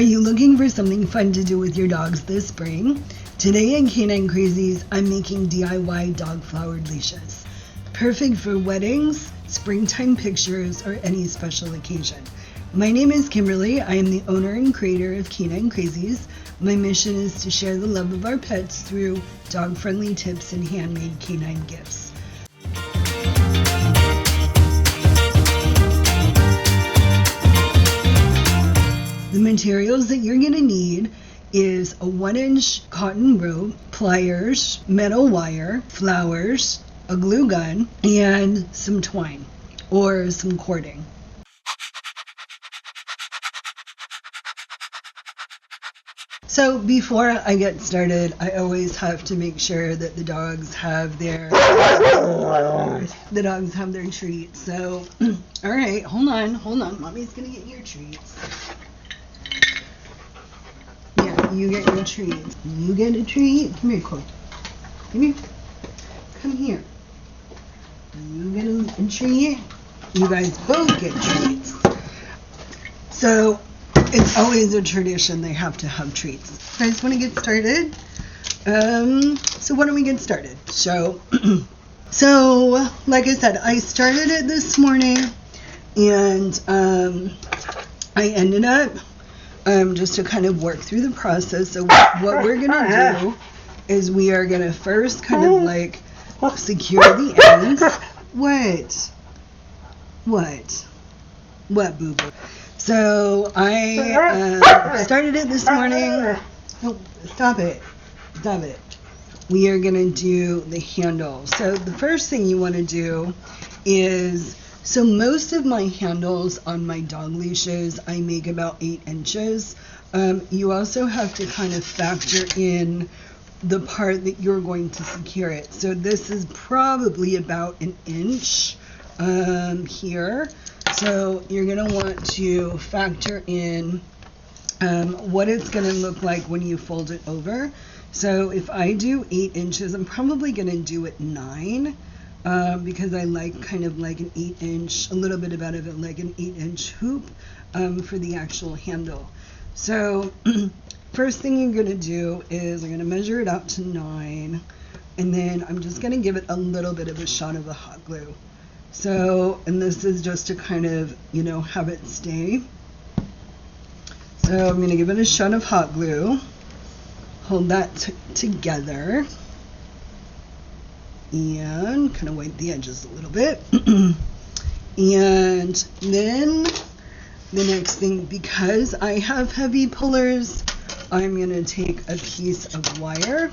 you looking for something fun to do with your dogs this spring? Today in Canine Crazies, I'm making DIY dog flower leashes. Perfect for weddings, springtime pictures, or any special occasion. My name is Kimberly. I am the owner and creator of Canine Crazies. My mission is to share the love of our pets through dog-friendly tips and handmade canine gifts. The materials that you're going to need is a 1-inch cotton rope, pliers, metal wire, flowers, a glue gun, and some twine or some cording. So before I get started, I always have to make sure that the dogs have their treats. So, all right, hold on. Mommy's gonna get your treats. Yeah, you get your treats. You get a treat. Come here, Cole. Come here. Come here. You get a treat. You guys both get treats. So it's always a tradition they have to have treats. You guys want to get started? So why don't we get started? So like I said, I started it this morning, and I ended up just to kind of work through the process. So what we're gonna do is we are gonna first kind of like secure the ends. What, boo boo? So I started it this morning. Oh, stop it. We are going to do the handle. So the first thing you want to do is, so most of my handles on my dog leashes, I make about 8 inches. You also have to kind of factor in the part that you're going to secure it. So this is probably about 1 inch here. So you're going to want to factor in what it's going to look like when you fold it over. So if I do 8 inches, I'm probably going to do it 9 because I like kind of like an 8-inch, a little bit about it like an 8-inch hoop for the actual handle. So first thing you're going to do is I'm going to measure it out to 9, and then I'm just going to give it a little bit of a shot of the hot glue. So, and this is just to kind of, have it stay. So I'm going to give it a shot of hot glue. Hold that together. And kind of wipe the edges a little bit. And then the next thing, because I have heavy pullers, I'm going to take a piece of wire.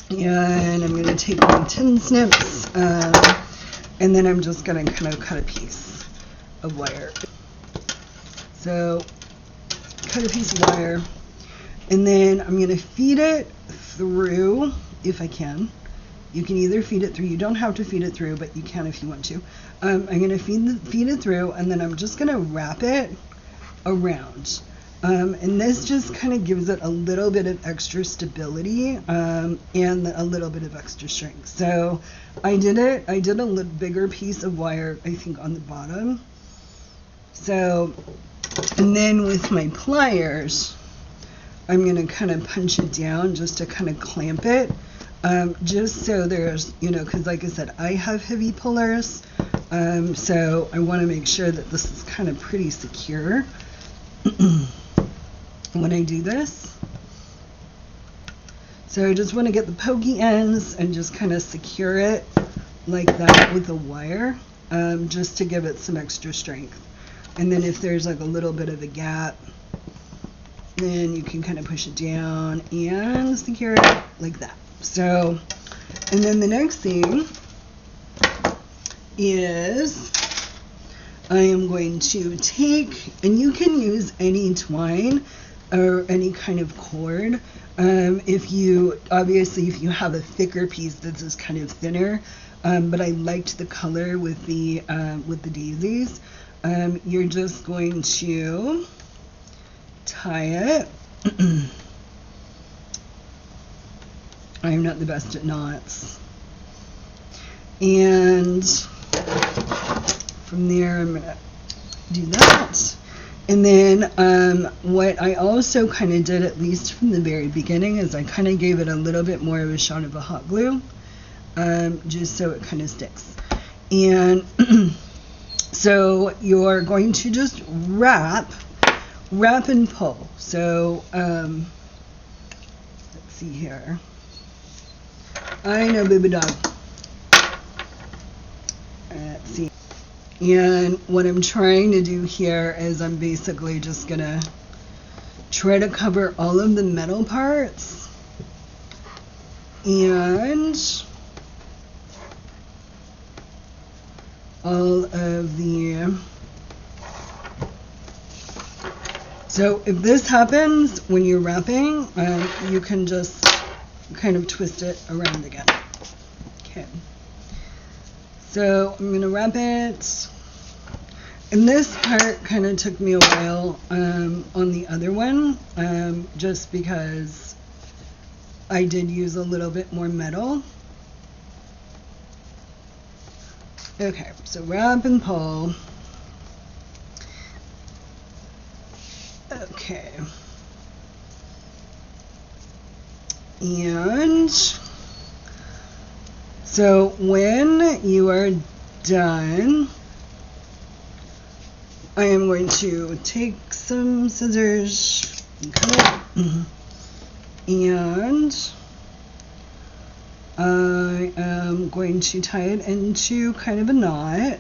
And I'm going to take my tin snips. And then I'm just going to kind of cut a piece of wire. So, cut a piece of wire. And then I'm going to feed it through, if I can. You can either feed it through, you don't have to feed it through, but you can if you want to. I'm going to feed it through, and then I'm just going to wrap it around. And this just kind of gives it a little bit of extra stability and a little bit of extra strength. So I did a little bigger piece of wire, I think, on the bottom. So, and then with my pliers, I'm going to kind of punch it down just to kind of clamp it. Just so there's, because like I said, I have heavy pullers. So I want to make sure that this is kind of pretty secure. When I do this. So I just want to get the pokey ends and just kind of secure it like that with the wire, just to give it some extra strength. And then if there's like a little bit of a gap, then you can kind of push it down and secure it like that. So, and then the next thing is I am going to take, and you can use any twine or any kind of cord. If you have a thicker piece that's just kind of thinner, but I liked the color with the daisies, you're just going to tie it. I'm not the best at knots. And from there I'm going to do that. And then what I also kind of did, at least from the very beginning, is I kind of gave it a little bit more of a shot of a hot glue, just so it kind of sticks. And so you're going to just wrap and pull. So let's see here. I know, baby dog. Let's see. And what I'm trying to do here is I'm basically just gonna try to cover all of the metal parts and all of the... So if this happens when you're wrapping, you can just kind of twist it around again. Okay. So I'm gonna wrap it. And this part kind of took me a while on the other one, just because I did use a little bit more metal. Okay, so wrap and pull. Okay. And so when you are done, I am going to take some scissors and cut it, and I am going to tie it into kind of a knot,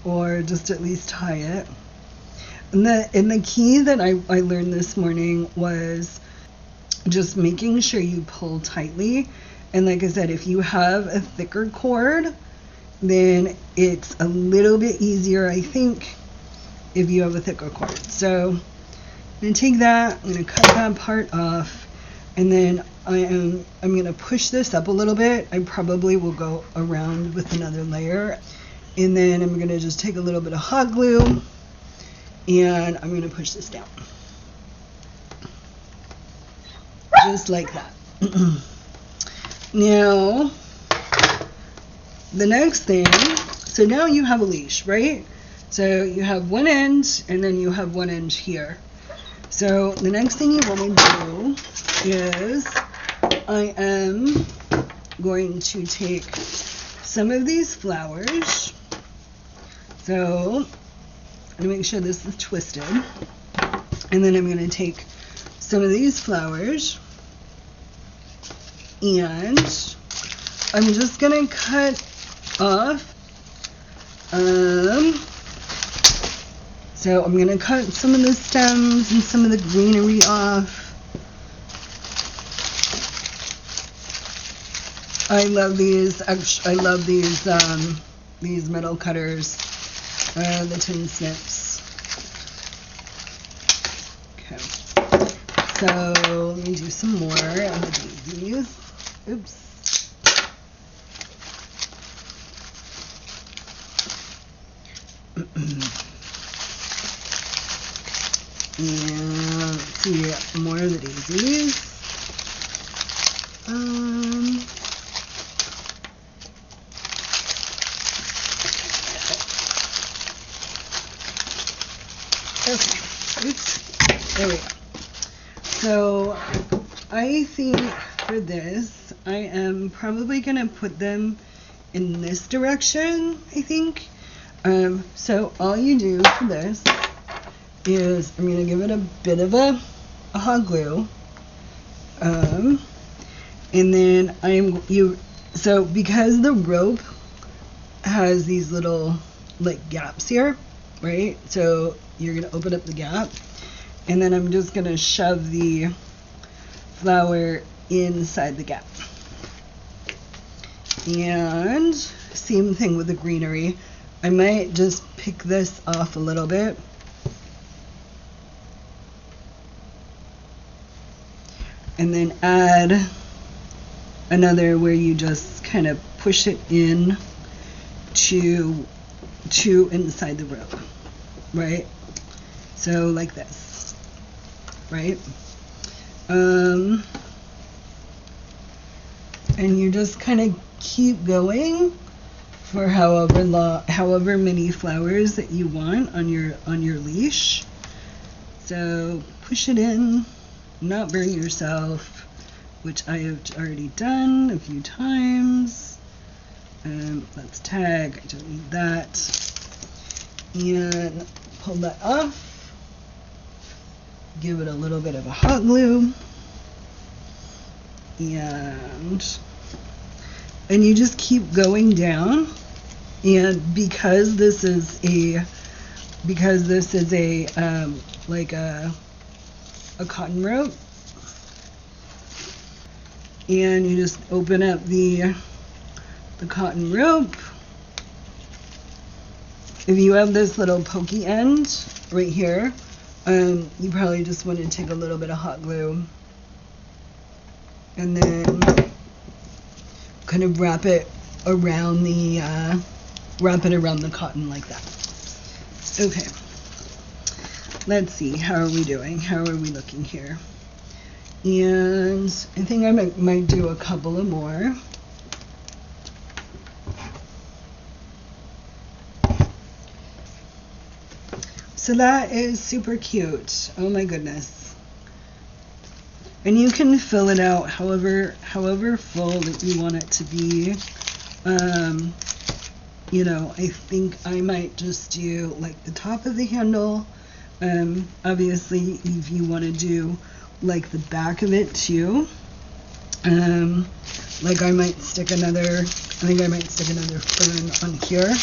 or just at least tie it. And the key that I learned this morning was just making sure you pull tightly. And like I said, if you have a thicker cord, then it's a little bit easier, I think, if you have a thicker cord. So I'm going to take that, I'm going to cut that part off, and then I'm going to push this up a little bit. I probably will go around with another layer. And then I'm going to just take a little bit of hot glue, and I'm going to push this down. Just like that. Now, the next thing, so now you have a leash, right? So you have one end, and then you have one end here. So the next thing you want me to do is I am going to take some of these flowers. So I'm going to make sure this is twisted. And then I'm going to take some of these flowers, and I'm just going to cut off. So I'm going to cut some of the stems and some of the greenery off. I love these. I love these metal cutters, the tin snips. Okay. So let me do some more of these. Oops. And let's see, more of the daisies. Okay, oops, there we go. So I think for this, I am probably going to put them in this direction, I think. So all you do for this is I'm going to give it a bit of a hot glue, and then so because the rope has these little like gaps here, right? So you're going to open up the gap, and then I'm just going to shove the flower inside the gap. And same thing with the greenery. I might just pick this off a little bit. And then add another where you just kind of push it in to inside the rope, right? So like this, right? And you just kind of keep going for however many flowers that you want on your leash. So push it in, not burn yourself, which I have already done a few times. Let's tag, I don't need that. And pull that off. Give it a little bit of a hot glue. And you just keep going down. And because this is a like a cotton rope, and you just open up the cotton rope. If you have this little pokey end right here, you probably just want to take a little bit of hot glue and then kind of wrap it around the cotton like that. Okay, let's see, how are we doing? How are we looking here? And I think I might do a couple of more. So that is super cute. Oh my goodness. And you can fill it out however full that you want it to be. You know, I think I might just do like the top of the handle. Obviously, if you want to do like the back of it too. Like I think I might stick another fern on here.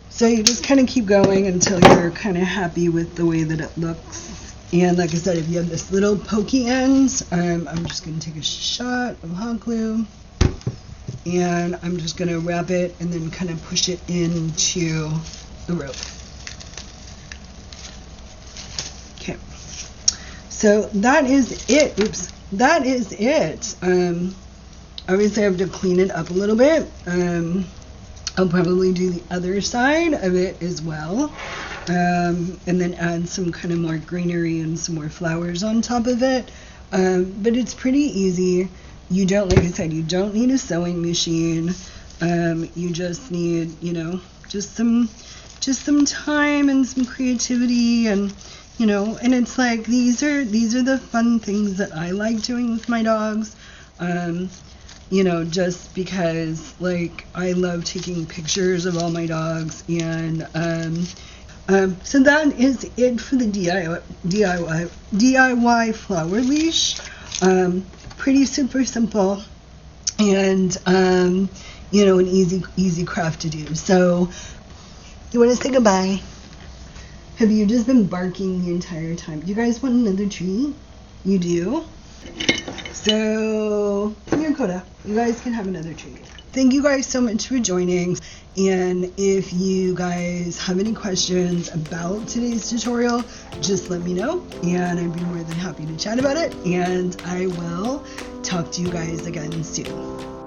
So you just kind of keep going until you're kind of happy with the way that it looks. And like I said, if you have this little pokey end, I'm just going to take a shot of hot glue. And I'm just going to wrap it and then kind of push it into the rope. Okay. So that is it. Oops. That is it. Obviously I have to clean it up a little bit. I'll probably do the other side of it as well, and then add some kind of more greenery and some more flowers on top of it. But it's pretty easy. You don't, like I said, you don't need a sewing machine. You just need, you know, just some time and some creativity, and you know, and it's like these are the fun things that I like doing with my dogs. You know, just because like I love taking pictures of all my dogs, and so that is it for the DIY flower leash. Pretty super simple, and you know, an easy craft to do. So you want to say goodbye? Have you just been barking the entire time? Do you guys want another treat? You do? So come here, Coda. You guys can have another treat. Thank you guys so much for joining. And if you guys have any questions about today's tutorial, just let me know, and I'd be more than happy to chat about it. And I will talk to you guys again soon.